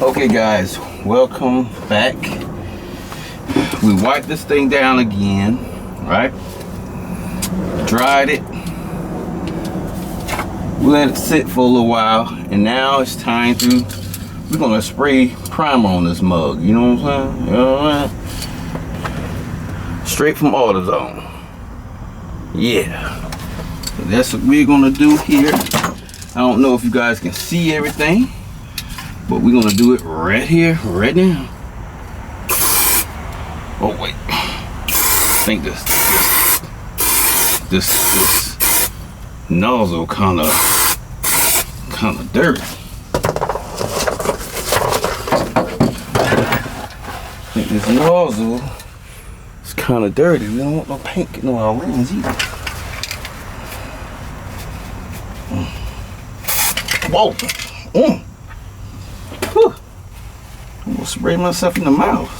Okay guys, welcome back. We wiped this thing down again, right? Dried it. We let it sit for a little while, and now it's time to, we're gonna spray primer on this mug. You know what I'm saying? You know what I'm saying? Straight from AutoZone. Yeah. So that's what we're gonna do here. I don't know if you guys can see everything, but we're gonna do it right here, right now. Oh wait, I think this nozzle kind of dirty. I think this nozzle is kind of dirty. We don't want no paint getting on our lens either. Whoa! Whew. I'm gonna spray myself in the mouth.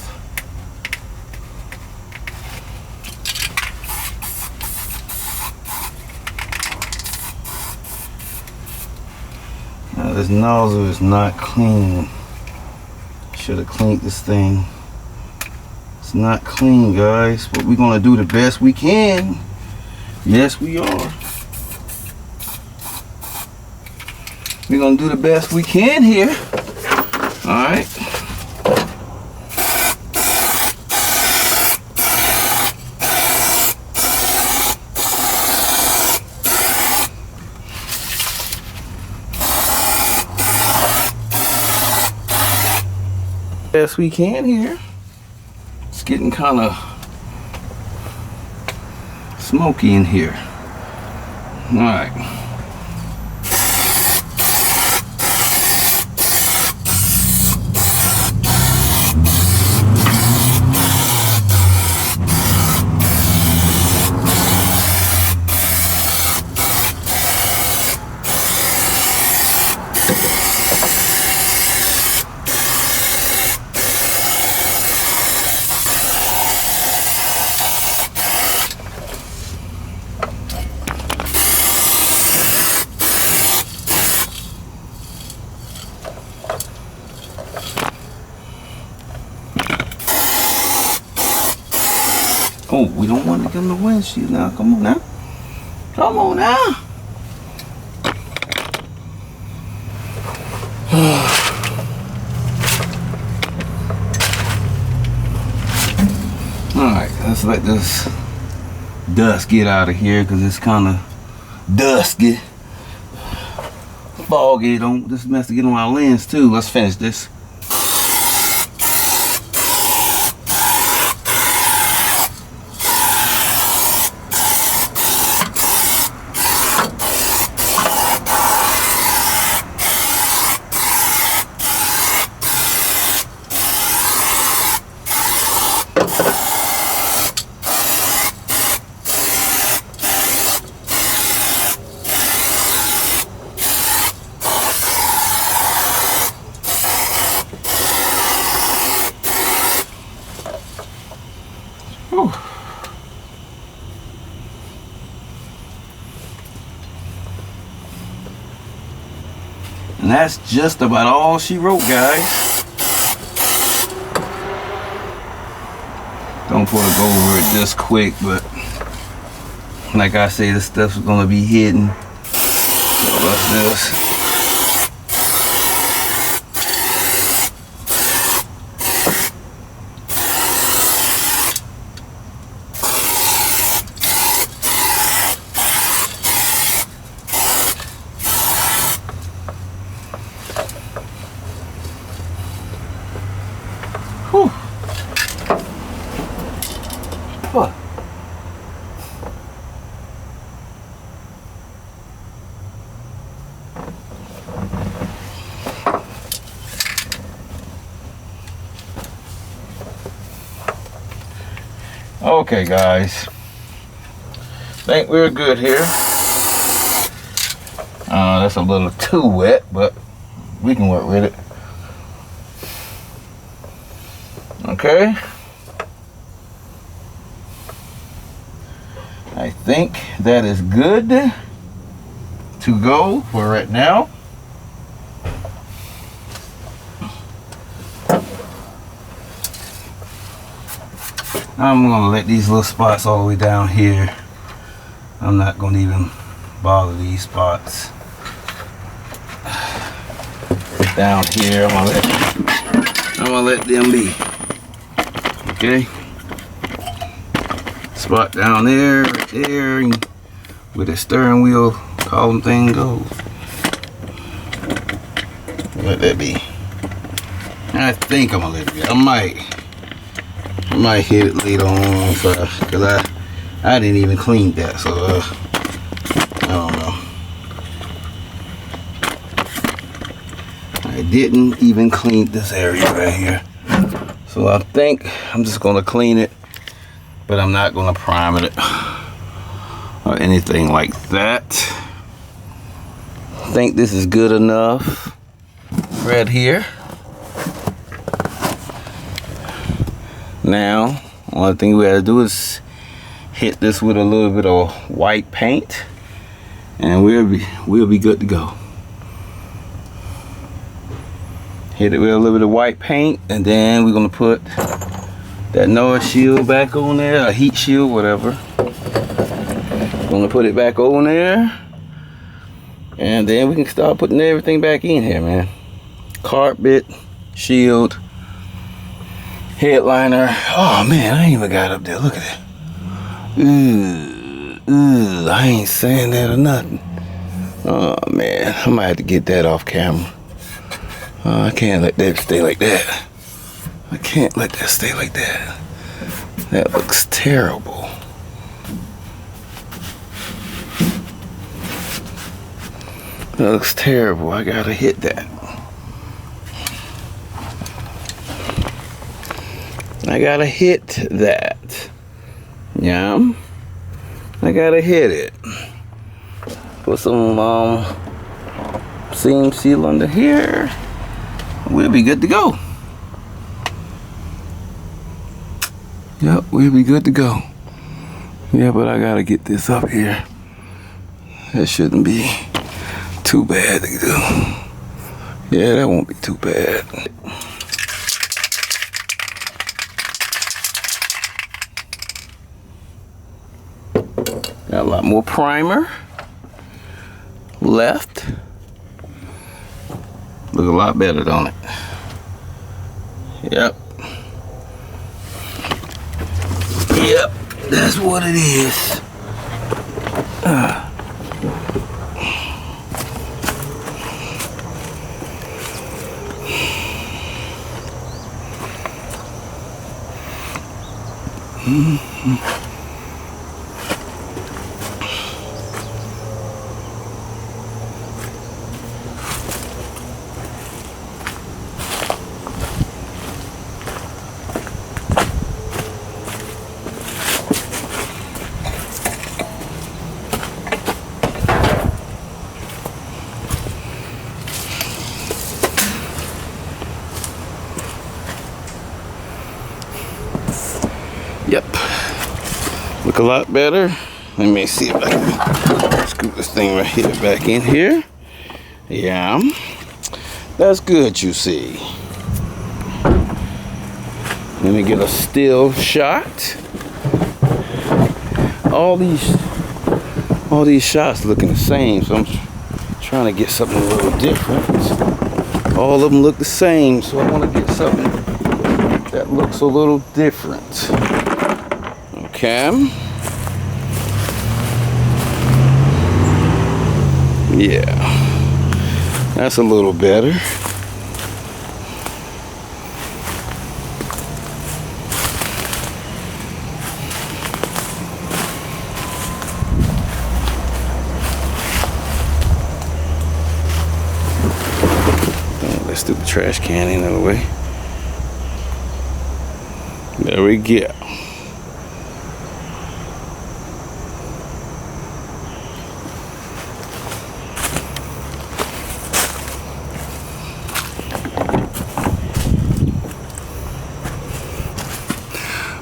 Now this nozzle is not clean. Should have cleaned this thing. It's not clean, guys, but we're gonna do the best we can. Yes, we are. We're gonna do the best we can here. All right. Best we can here. It's getting kind of smoky in here. All right. Oh, we don't want to get in the windshield now. Come on now. Come on now. Alright, let's let this dust get out of here because it's kind of dusty. Foggy. Don't this mess to get on our lens too. Let's finish this. Whew. And that's just about all she wrote, guys. Don't put to go over it just quick, but like I say, this stuff's gonna be hidden. So what's this? Whew. What? Okay, guys. Think we're good here. That's a little too wet, but we can work with it. Okay. I think that is good to go for right now. I'm gonna let these little spots all the way down here. I'm not gonna even bother these spots down here. I'm gonna let them be. Okay. Spot down there, right there, where the steering wheel column thing goes. Let that be. I think I'm gonna let it be. I might hit it later on, cause I didn't even clean that, so I don't know. I didn't even clean this area right here, so I think I'm just gonna clean it, but I'm not gonna prime it or anything like that. I think this is good enough right here. Now, only thing we gotta do is hit this with a little bit of white paint, and we'll be good to go. Hit it with a little bit of white paint, and then we're gonna put that noise shield back on there, a heat shield, whatever. Gonna put it back on there, and then we can start putting everything back in here, man. Carpet, shield, headliner. Oh man, I ain't even got up there. Look at that. I ain't saying that or nothing. Oh man, I might have to get that off camera. I can't let that stay like that. I can't let that stay like that. That looks terrible. That looks terrible. I gotta hit that. I gotta hit that. Yeah. I gotta hit it. Put some seam seal under here. We'll be good to go. Yep, we'll be good to go. Yeah, but I gotta get this up here. That shouldn't be too bad to do. Yeah, that won't be too bad. Got a lot more primer left. Look a lot better, don't it? Yep. Yep, that's what it is. Yep, look a lot better. Let me see if I can scoop this thing right here back in here. Yeah, that's good, you see. Let me get a still shot. All these shots looking the same, so I'm trying to get something a little different. All of them look the same, so I want to get something that looks a little different. Okay. Yeah, that's a little better. Let's do the trash can another way. There we go.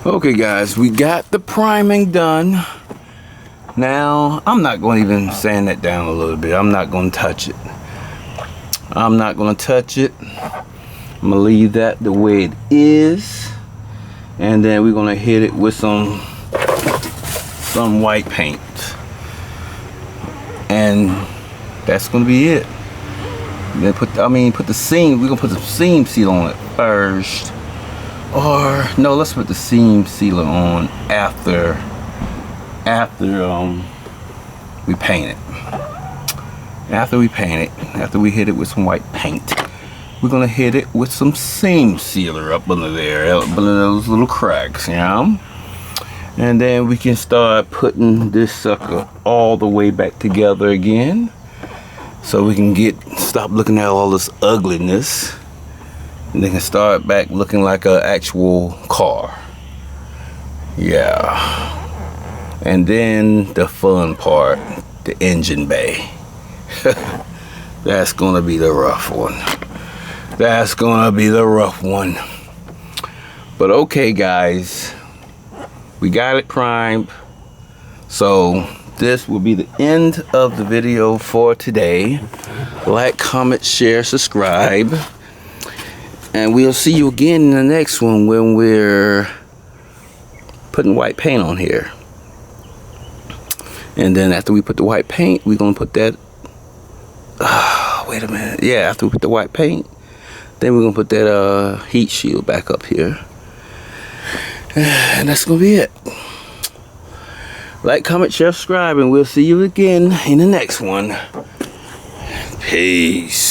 Okay guys, we got the priming done. Now, I'm not going to even sand that down a little bit. I'm not going to touch it. I'm not going to touch it. I'm going to leave that the way it is. And then we're gonna hit it with some white paint. And that's gonna be it. Then put the seam, we're gonna put the seam sealer on it first. Or no, let's put the seam sealer on after we paint it. After we hit it with some white paint, we're gonna hit it with some seam sealer up under there, up under those little cracks, you know? And then we can start putting this sucker all the way back together again, so we can stop looking at all this ugliness, and they can start back looking like an actual car. Yeah. And then the fun part, the engine bay. That's gonna be the rough one. That's gonna be the rough one. But okay, guys, we got it primed. So this will be the end of the video for today. Like, comment, share, subscribe, and we'll see you again in the next one when we're putting white paint on here. And then after we put the white paint, we're gonna put that wait a minute. Yeah, after we put the white paint, then we're gonna put that heat shield back up here, and that's gonna be it. Like, comment, share, subscribe, and we'll see you again in the next one. Peace.